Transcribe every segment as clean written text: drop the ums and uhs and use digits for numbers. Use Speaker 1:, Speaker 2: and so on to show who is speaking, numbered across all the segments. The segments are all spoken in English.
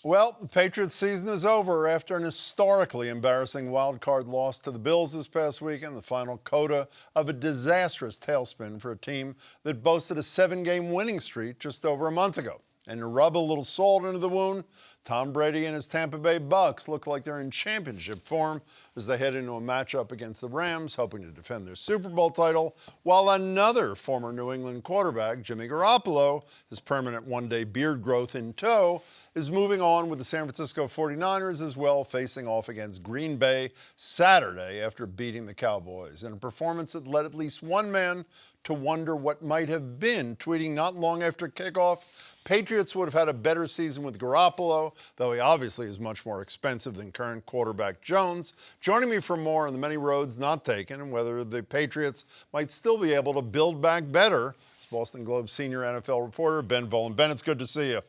Speaker 1: Well, the Patriots season is over after an historically embarrassing wild card loss to the Bills this past weekend, the final coda of a disastrous tailspin for a team that boasted a 7-game winning streak just over a month ago. And to rub a little salt into the wound, Tom Brady and his Tampa Bay Bucks look like they're in championship form as they head into a matchup against the Rams, hoping to defend their Super Bowl title, while another former New England quarterback, Jimmy Garoppolo, his permanent one-day beard growth in tow, is moving on with the San Francisco 49ers as well, facing off against Green Bay Saturday after beating the Cowboys in a performance that led at least one man to wonder what might have been, tweeting not long after kickoff, Patriots would have had a better season with Garoppolo, though he obviously is much more expensive than current quarterback Jones. Joining me for more on the many roads not taken and whether the Patriots might still be able to build back better is Boston Globe senior NFL reporter Ben Volin. Ben, it's good to see you.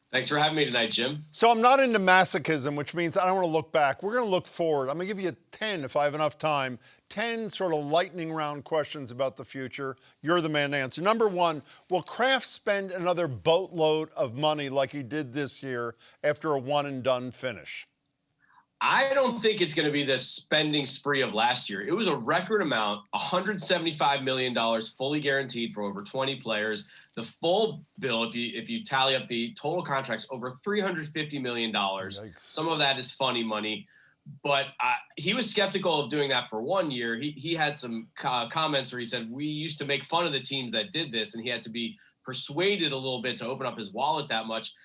Speaker 2: Thanks for having me tonight, Jim.
Speaker 1: So I'm not into masochism, which means I don't want to look back. We're going to look forward. I'm going to give you 10, if I have enough time, 10 sort of lightning round questions about the future. You're the man to answer. Number one, will Kraft spend another boatload of money like he did this year after a one-and-done finish?
Speaker 2: I don't think it's going to be the spending spree of last year. It was a record amount, $175 million fully guaranteed for over 20 players. The full bill, if you tally up the total contracts, over $350 million.
Speaker 1: Yikes.
Speaker 2: Some of that is funny money. But he was skeptical of doing that for 1 year. He had some comments where he said, we used to make fun of the teams that did this, and he had to be persuaded a little bit to open up his wallet that much.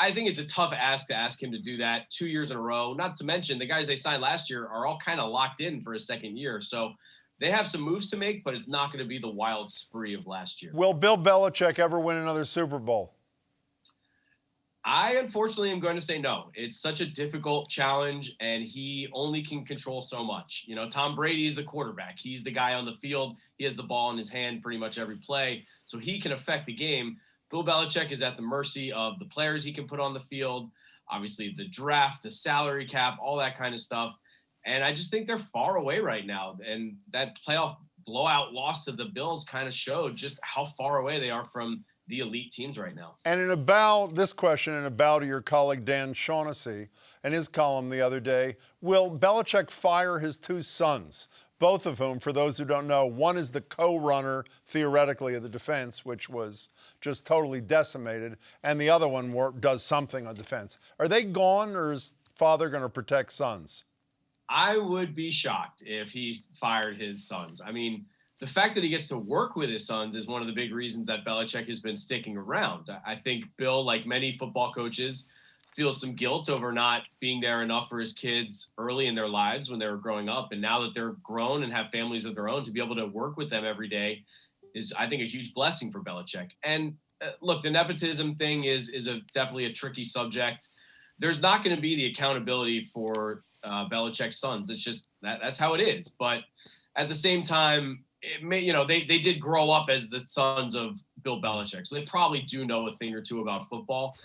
Speaker 2: I think it's a tough ask to ask him to do that 2 years in a row. Not to mention the guys they signed last year are all kind of locked in for a second year. So they have some moves to make, but it's not going to be the wild spree of last year.
Speaker 1: Will Bill Belichick ever win another Super Bowl?
Speaker 2: I unfortunately am going to say no. It's such a difficult challenge, and he only can control so much. You know, Tom Brady is the quarterback. He's the guy on the field. He has the ball in his hand pretty much every play, so he can affect the game. Bill Belichick is at the mercy of the players he can put on the field, obviously the draft, the salary cap, all that kind of stuff. And I just think they're far away right now. And that playoff blowout loss to the Bills kind of showed just how far away they are from the elite teams right now.
Speaker 1: And in a bow, this question in a bow to your colleague Dan Shaughnessy and his column the other day, will Belichick fire his two sons? Both of whom, for those who don't know, one is the co-runner, theoretically, of the defense, which was just totally decimated, and the other one does something on defense. Are they gone, or is father going to protect sons?
Speaker 2: I would be shocked if he fired his sons. I mean, the fact that he gets to work with his sons is one of the big reasons that Belichick has been sticking around. I think Bill, like many football coaches, feels some guilt over not being there enough for his kids early in their lives when they were growing up. And now that they're grown and have families of their own, to be able to work with them every day is, I think, a huge blessing for Belichick. And look, the nepotism thing is definitely a tricky subject. There's not going to be the accountability for Belichick's sons. It's just that's how it is. But at the same time, it may, they did grow up as the sons of Bill Belichick, so they probably do know a thing or two about football.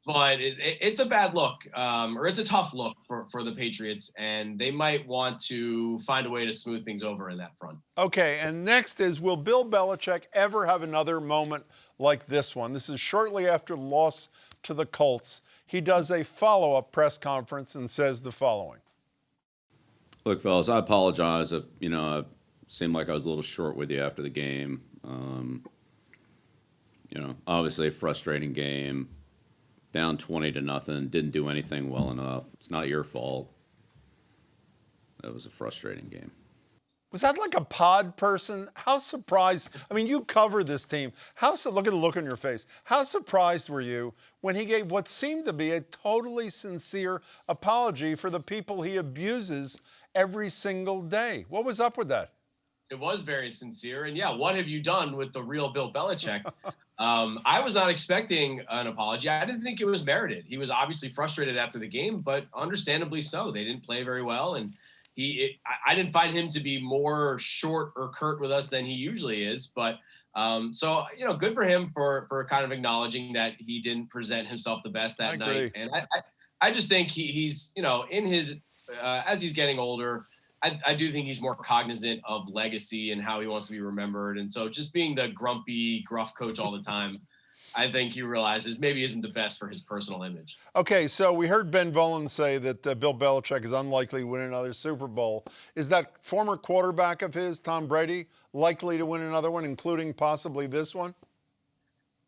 Speaker 2: But it's a bad look, or it's a tough look for the Patriots, and they might want to find a way to smooth things over in that front.
Speaker 1: Okay, and next is, will Bill Belichick ever have another moment like this one? This is shortly after the loss to the Colts. He does a follow-up press conference and says the following.
Speaker 3: Look, fellas, I apologize if, it seemed like I was a little short with you after the game. Obviously a frustrating game. Down 20-0, didn't do anything well enough. It's not your fault. That was a frustrating game.
Speaker 1: Was that like a pod person? How surprised? I mean, you cover this team. Look at the look on your face. How surprised were you when he gave what seemed to be a totally sincere apology for the people he abuses every single day? What was up with that?
Speaker 2: It was very sincere. And yeah, what have you done with the real Bill Belichick? I was not expecting an apology. I didn't think it was merited. He was obviously frustrated after the game, but understandably so. They didn't play very well, and I didn't find him to be more short or curt with us than he usually is. But good for him for kind of acknowledging that he didn't present himself the best that night. And I just think he's in his as he's getting older, I do think he's more cognizant of legacy and how he wants to be remembered. And so just being the grumpy, gruff coach all the time, I think he realizes maybe isn't the best for his personal image.
Speaker 1: Okay, so we heard Ben Volin say that Bill Belichick is unlikely to win another Super Bowl. Is that former quarterback of his, Tom Brady, likely to win another one, including possibly this one?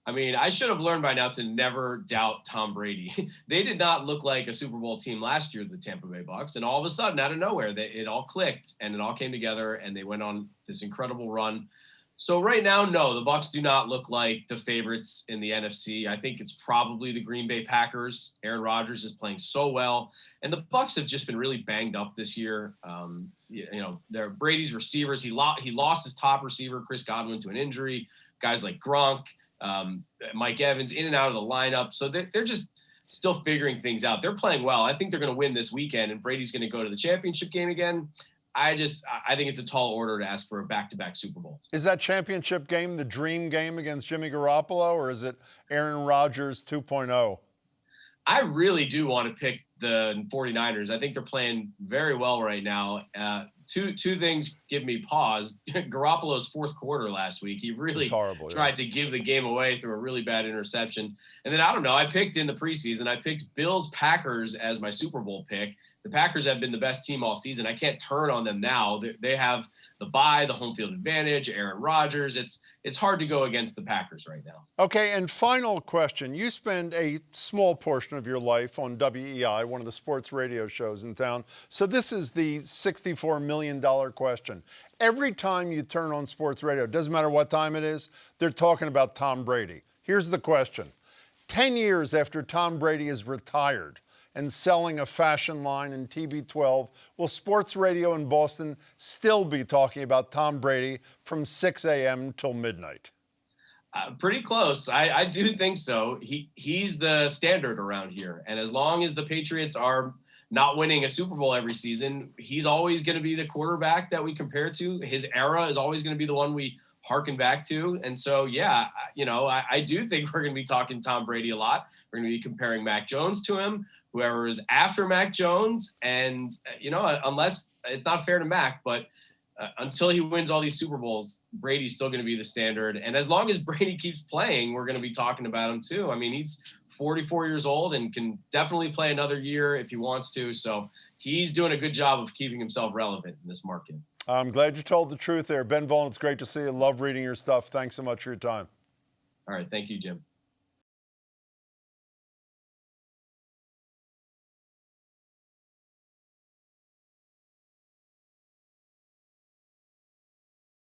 Speaker 2: I mean, I should have learned by now to never doubt Tom Brady. They did not look like a Super Bowl team last year, the Tampa Bay Bucks, and all of a sudden, out of nowhere, it all clicked and it all came together, and they went on this incredible run. So right now, no, the Bucks do not look like the favorites in the NFC. I think it's probably the Green Bay Packers. Aaron Rodgers is playing so well, and the Bucks have just been really banged up this year. They're Brady's receivers. He lost his top receiver, Chris Godwin, to an injury. Guys like Gronk. Mike Evans in and out of the lineup. So they're just still figuring things out. They're playing well. I think they're going to win this weekend, and Brady's going to go to the championship game again. I think it's a tall order to ask for a back-to-back Super Bowl.
Speaker 1: Is that championship game the dream game against Jimmy Garoppolo, or is it Aaron Rodgers 2.0?
Speaker 2: I really do want to pick the 49ers. I think they're playing very well right now. Two things give me pause. Garoppolo's fourth quarter last week, he really tried to give the game away through a really bad interception. And then, I don't know, I picked in the preseason, I picked Bills-Packers as my Super Bowl pick. The Packers have been the best team all season. I can't turn on them now. They have the bye, the home field advantage, Aaron Rodgers. It's hard to go against the Packers right now.
Speaker 1: Okay, and final question. You spend a small portion of your life on WEI, one of the sports radio shows in town. So this is the $64 million question. Every time you turn on sports radio, it doesn't matter what time it is, they're talking about Tom Brady. Here's the question. 10 years after Tom Brady is retired and selling a fashion line in TB12, will sports radio in Boston still be talking about Tom Brady from 6 a.m. till midnight?
Speaker 2: Pretty close. I do think so. He's the standard around here. And as long as the Patriots are not winning a Super Bowl every season, he's always going to be the quarterback that we compare to. His era is always going to be the one we harken back to. And so, yeah, I do think we're going to be talking Tom Brady a lot. We're going to be comparing Mac Jones to him, whoever is after Mac Jones. And, unless it's not fair to Mac, but until he wins all these Super Bowls, Brady's still going to be the standard. And as long as Brady keeps playing, we're going to be talking about him too. I mean, he's 44 years old and can definitely play another year if he wants to. So he's doing a good job of keeping himself relevant in this market.
Speaker 1: I'm glad you told the truth there. Ben Volin, it's great to see you. Love reading your stuff. Thanks so much for your time.
Speaker 2: All right. Thank you, Jim.